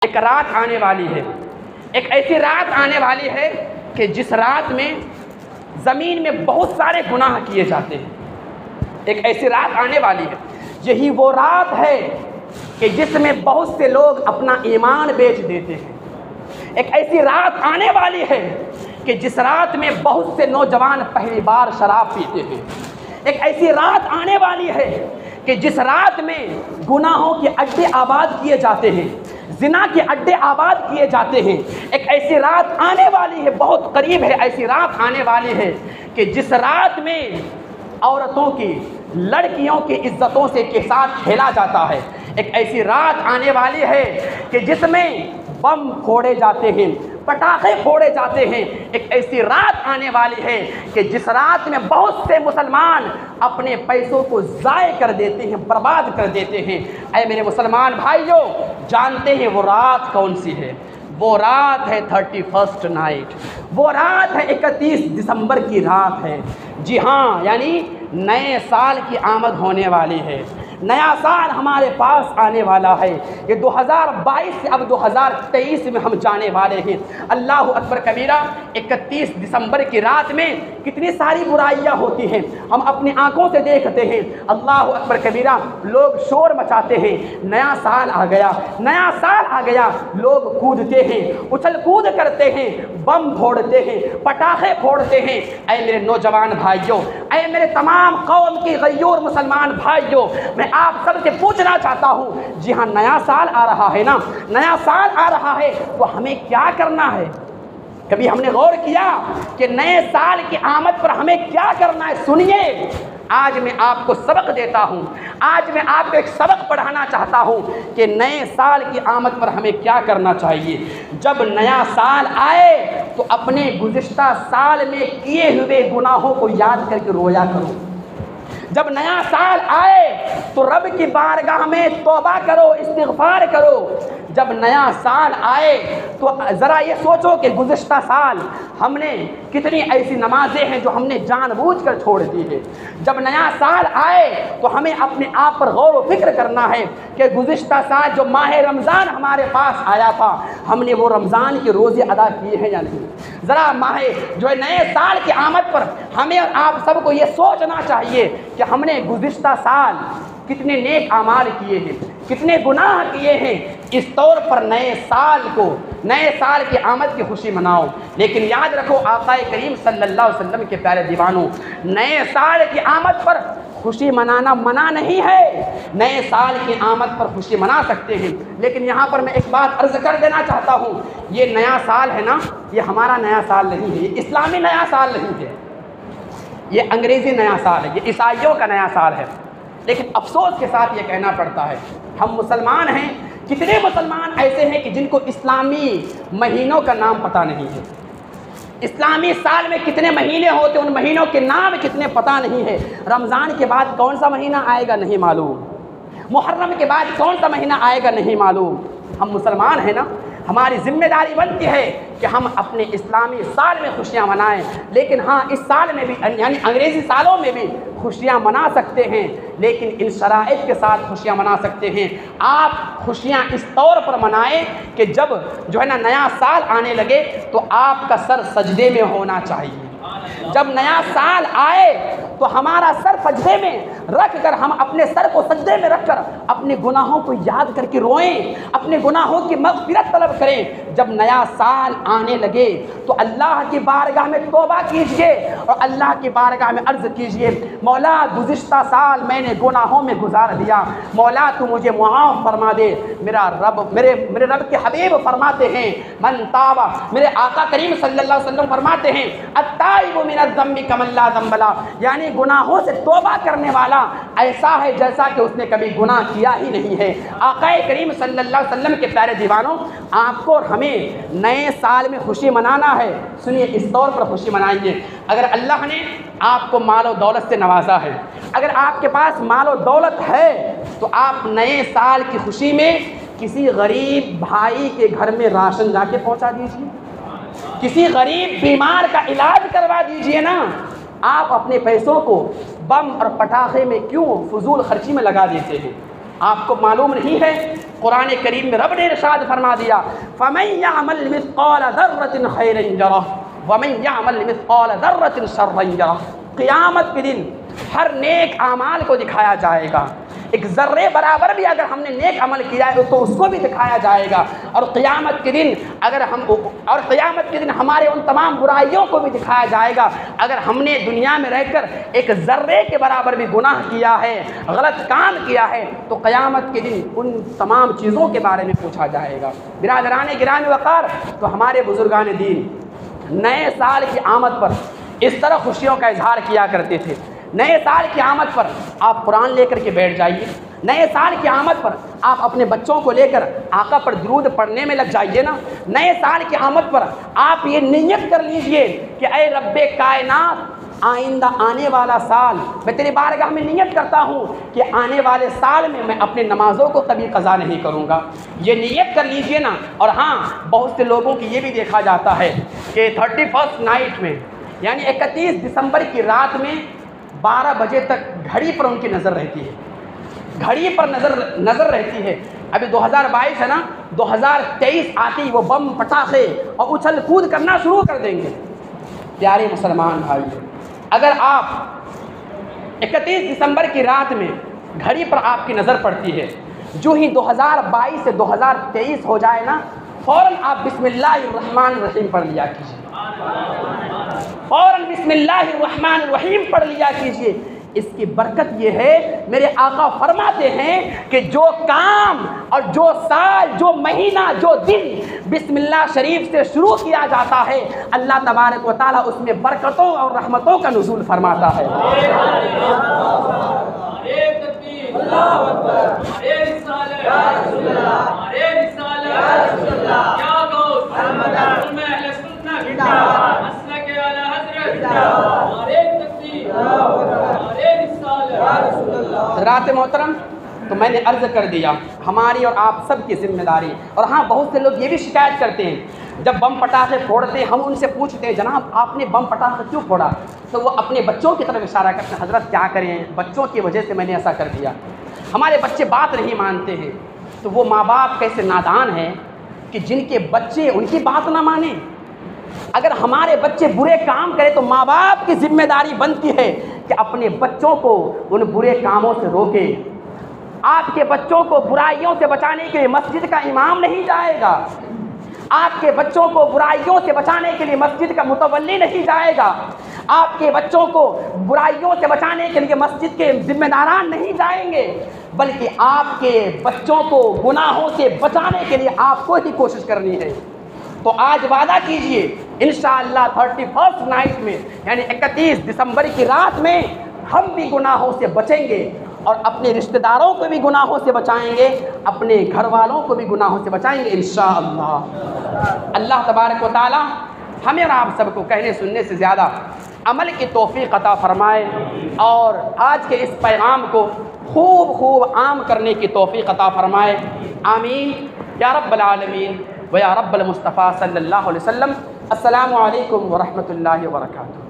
ایک رات آنے والی ہے، ایک ایسی رات آنے والی ہے کہ جس رات میں زمین میں بہت سارے گناہ کیے جاتے ہیں۔ ایک ایسی رات آنے والی ہے، یہی وہ رات ہے کہ جس میں بہت سے لوگ اپنا ایمان بیچ دیتے ہیں۔ ایک ایسی رات آنے والی ہے کہ جس رات میں بہت سے نوجوان پہلی بار شراب پیتے ہیں۔ ایک ایسی رات آنے والی ہے کہ جس رات میں گناہوں کے اڈے آباد کیے جاتے ہیں، زنا کے اڈے آباد کیے جاتے ہیں۔ ایک ایسی رات آنے والی ہے، بہت قریب ہے، ایسی رات آنے والی ہے کہ جس رات میں عورتوں کی، لڑکیوں کی عزتوں سے کے ساتھ کھیلا جاتا ہے۔ ایک ایسی رات آنے والی ہے کہ جس میں بم پھوڑے جاتے ہیں، پٹاخے پھوڑے جاتے ہیں۔ ایک ایسی رات آنے والی ہے کہ جس رات میں بہت سے مسلمان اپنے پیسوں کو ضائع کر دیتے ہیں، برباد کر دیتے ہیں۔ اے میرے مسلمان بھائیوں، جانتے ہیں وہ رات کون سی ہے؟ وہ رات ہے 31 نائٹ، وہ رات ہے 31 دسمبر کی رات ہے۔ جی ہاں، یعنی نئے سال کی آمد ہونے والی ہے، نیا سال ہمارے پاس آنے والا ہے۔ یہ 2022 سے اب 2023 میں ہم جانے والے ہیں۔ اللہ اکبر کبیرہ، 31 دسمبر کی رات میں کتنی ساری برائیاں ہوتی ہیں، ہم اپنی آنکھوں سے دیکھتے ہیں۔ اللہ اکبر کبیرہ، لوگ شور مچاتے ہیں، نیا سال آ گیا، نیا سال آ گیا، لوگ کودتے ہیں، اچھل کود کرتے ہیں، بم پھوڑتے ہیں، پٹاخے پھوڑتے ہیں۔ اے میرے نوجوان بھائیوں، اے میرے تمام قوم کی غیور مسلمان بھائیوں، میں آپ سب سے پوچھنا چاہتا ہوں، جی ہاں نیا سال آ رہا ہے نا، نیا سال آ رہا ہے تو ہمیں کیا کرنا ہے؟ کبھی ہم نے غور کیا کہ نئے سال کی آمد پر ہمیں کیا کرنا ہے؟ سنیے، آج میں آپ کو سبق دیتا ہوں، آج میں آپ کو ایک سبق پڑھانا چاہتا ہوں کہ نئے سال کی آمد پر ہمیں کیا کرنا چاہیے۔ جب نیا سال آئے تو اپنے گزشتہ سال میں کیے ہوئے گناہوں کو یاد کر کے رویا کرو۔ جب نیا سال آئے تو رب کی بارگاہ میں توبہ کرو، استغفار کرو۔ جب نیا سال آئے تو ذرا یہ سوچو کہ گزشتہ سال ہم نے کتنی ایسی نمازیں ہیں جو ہم نے جان بوجھ کر چھوڑ دی ہے۔ جب نیا سال آئے تو ہمیں اپنے آپ پر غور و فکر کرنا ہے کہ گزشتہ سال جو ماہ رمضان ہمارے پاس آیا تھا، ہم نے وہ رمضان کے روزے ادا کیے ہیں یا نہیں؟ ذرا جو ہے نئے سال کی آمد پر ہمیں اور آپ سب کو یہ سوچنا چاہیے کہ ہم نے گزشتہ سال کتنے نیک اعمال کیے ہیں، کتنے گناہ کیے ہیں۔ اس طور پر نئے سال کو، نئے سال کی آمد کی خوشی مناؤ۔ لیکن یاد رکھو، آقا کریم صلی اللہ علیہ وسلم کے پیارے دیوانوں، نئے سال کی آمد پر خوشی منانا منع نہیں ہے، نئے سال کی آمد پر خوشی منا سکتے ہیں۔ لیکن یہاں پر میں ایک بات عرض کر دینا چاہتا ہوں، یہ نیا سال ہے نا، یہ ہمارا نیا سال نہیں ہے، یہ اسلامی نیا سال نہیں ہے، یہ انگریزی نیا سال ہے، یہ عیسائیوں کا نیا سال ہے۔ لیکن افسوس کے ساتھ یہ کہنا پڑتا ہے، ہم مسلمان ہیں، کتنے مسلمان ایسے ہیں کہ جن کو اسلامی مہینوں کا نام پتہ نہیں ہے، اسلامی سال میں کتنے مہینے ہوتے ہیں، ان مہینوں کے نام کتنے پتہ نہیں ہے۔ رمضان کے بعد کون سا مہینہ آئے گا نہیں معلوم، محرم کے بعد کون سا مہینہ آئے گا نہیں معلوم۔ ہم مسلمان ہیں نا، ہماری ذمہ داری بنتی ہے کہ ہم اپنے اسلامی سال میں خوشیاں منائیں۔ لیکن ہاں، اس سال میں بھی یعنی انگریزی سالوں میں بھی خوشیاں منا سکتے ہیں، لیکن ان شرائط کے ساتھ خوشیاں منا سکتے ہیں۔ آپ خوشیاں اس طور پر منائیں کہ جب جو ہے نا نیا سال آنے لگے تو آپ کا سر سجدے میں ہونا چاہیے۔ جب نیا سال آئے تو ہمارا سر سجدے میں رکھ کر، ہم اپنے سر کو سجدے میں رکھ کر اپنے گناہوں کو یاد کر کے روئیں، اپنے گناہوں کی مغفرت طلب کریں۔ جب نیا سال آنے لگے تو اللہ کی بارگاہ میں توبہ کیجئے اور اللہ کی بارگاہ میں عرض کیجئے، مولا گزشتہ سال میں نے گناہوں میں گزار دیا، مولا تو مجھے معاف فرما دے۔ میرا رب، میرے رب کے حبیب فرماتے ہیں، من تاب، میرے آقا کریم صلی اللہ علیہ وسلم فرماتے ہیں، التائب من الذنب کمن لا ذنب لہ، یعنی گناہوں سے توبہ کرنے والا ایسا ہے جیسا کہ اس نے کبھی گناہ کیا ہی نہیں ہے۔ آقا کریم صلی اللہ علیہ وسلم کے پیارے دیوانوں، آپ کو اور ہمیں نئے سال میں خوشی منانا ہے۔ سنیے، اس طور پر خوشی منائیے، اگر اللہ نے آپ کو مال و دولت سے نوازا ہے، اگر آپ کے پاس مال و دولت ہے تو آپ نئے سال کی خوشی میں کسی غریب بھائی کے گھر میں راشن جا کے پہنچا دیجیے، کسی غریب بیمار کا علاج کروا دیجیے نا۔ آپ اپنے پیسوں کو بم اور پٹاخے میں کیوں فضول خرچی میں لگا دیتے ہیں؟ آپ کو معلوم نہیں ہے قرآن کریم میں رب نے ارشاد فرما دیا فَمَن يَعْمَلْ مِثْقَالَ ذَرَّةٍ خَيْرًا يَرَهُ وَمَن يَعْمَلْ مِثْقَالَ ذَرَّةٍ شَرًّا يَرَهُ۔ قیامت کے دن ہر نیک اعمال کو دکھایا جائے گا، ایک ذرے برابر بھی اگر ہم نے نیک عمل کیا ہے تو اس کو بھی دکھایا جائے گا، اور قیامت کے دن ہمارے ان تمام برائیوں کو بھی دکھایا جائے گا۔ اگر ہم نے دنیا میں رہ کر ایک ذرے کے برابر بھی گناہ کیا ہے، غلط کام کیا ہے، تو قیامت کے دن ان تمام چیزوں کے بارے میں پوچھا جائے گا۔ برادران گرامی وقار، تو ہمارے بزرگان دین نئے سال کی آمد پر اس طرح خوشیوں کا اظہار کیا کرتے تھے۔ نئے سال کی آمد پر آپ قرآن لے کر کے بیٹھ جائیے، نئے سال کی آمد پر آپ اپنے بچوں کو لے کر آقا پر درود پڑھنے میں لگ جائیے نا۔ نئے سال کی آمد پر آپ یہ نیت کر لیجئے کہ اے رب کائنات، آئندہ آنے والا سال میں تیری بارگاہ میں نیت کرتا ہوں کہ آنے والے سال میں میں اپنے نمازوں کو کبھی قضا نہیں کروں گا، یہ نیت کر لیجئے نا۔ اور ہاں، بہت سے لوگوں کی یہ بھی دیکھا جاتا ہے کہ 31 نائٹ میں، یعنی 31 دسمبر کی رات میں 12 بجے تک گھڑی پر ان کی نظر رہتی ہے، گھڑی پر نظر رہتی ہے۔ ابھی 2022 ہے نا، 2023 آتی وہ بم پٹاخے اور اچھل کود کرنا شروع کر دیں گے۔ پیارے مسلمان بھائی، اگر آپ 31 دسمبر کی رات میں گھڑی پر آپ کی نظر پڑتی ہے، جو ہی 2022 سے 2023 ہو جائے نا، فوراً آپ بسم اللہ الرحمن الرحیم پڑھ لیا کیجیے، فوراً بسم اللہ الرحمن الرحیم پڑھ لیا کیجیے۔ اس کی برکت یہ ہے، میرے آقا فرماتے ہیں کہ جو کام اور جو سال، جو مہینہ، جو دن بسم اللہ شریف سے شروع کیا جاتا ہے، اللہ تبارک و تعالیٰ اس میں برکتوں اور رحمتوں کا نزول فرماتا ہے۔ حضرات محترم، تو میں نے عرض کر دیا ہماری اور آپ سب کی ذمہ داری۔ اور ہاں، بہت سے لوگ یہ بھی شکایت کرتے ہیں، جب بم پٹاخے پھوڑتے ہیں ہم ان سے پوچھتے ہیں جناب آپ نے بم پٹاخے کیوں پھوڑا، تو وہ اپنے بچوں کی طرف اشارہ کرتے ہیں، حضرت کیا کریں، بچوں کی وجہ سے میں نے ایسا کر دیا، ہمارے بچے بات نہیں مانتے ہیں۔ تو وہ ماں باپ کیسے نادان ہیں کہ جن کے بچے ان کی بات نہ مانیں۔ اگر ہمارے بچے برے کام کریں تو ماں باپ کی ذمہ داری بنتی ہے کہ اپنے بچوں کو ان برے کاموں سے روکے۔ آپ کے بچوں کو برائیوں سے بچانے کے لیے مسجد کا امام نہیں جائے گا، آپ کے بچوں کو برائیوں سے بچانے کے لیے مسجد کا متولی نہیں جائے گا، آپ کے بچوں کو برائیوں سے بچانے کے لیے مسجد کے ذمہ داران نہیں جائیں گے، بلکہ آپ کے بچوں کو گناہوں سے بچانے کے لیے آپ کو ہی کوشش کرنی ہے۔ تو آج وعدہ کیجئے انشاءاللہ 31 نائٹ میں، یعنی 31 دسمبر کی رات میں ہم بھی گناہوں سے بچیں گے، اور اپنے رشتہ داروں کو بھی گناہوں سے بچائیں گے، اپنے گھر والوں کو بھی گناہوں سے بچائیں گے انشاءاللہ۔ اللہ تبارک و تعالی ہمیں اور آپ سب کو کہنے سننے سے زیادہ عمل کی توفیق عطا فرمائے، اور آج کے اس پیغام کو خوب عام کرنے کی توفیق عطا فرمائے، آمین یا رب العالمین و یا رب المصطفیٰ صلی اللہ علیہ وسلم۔ السلام علیکم ورحمۃ اللہ وبرکاتہ۔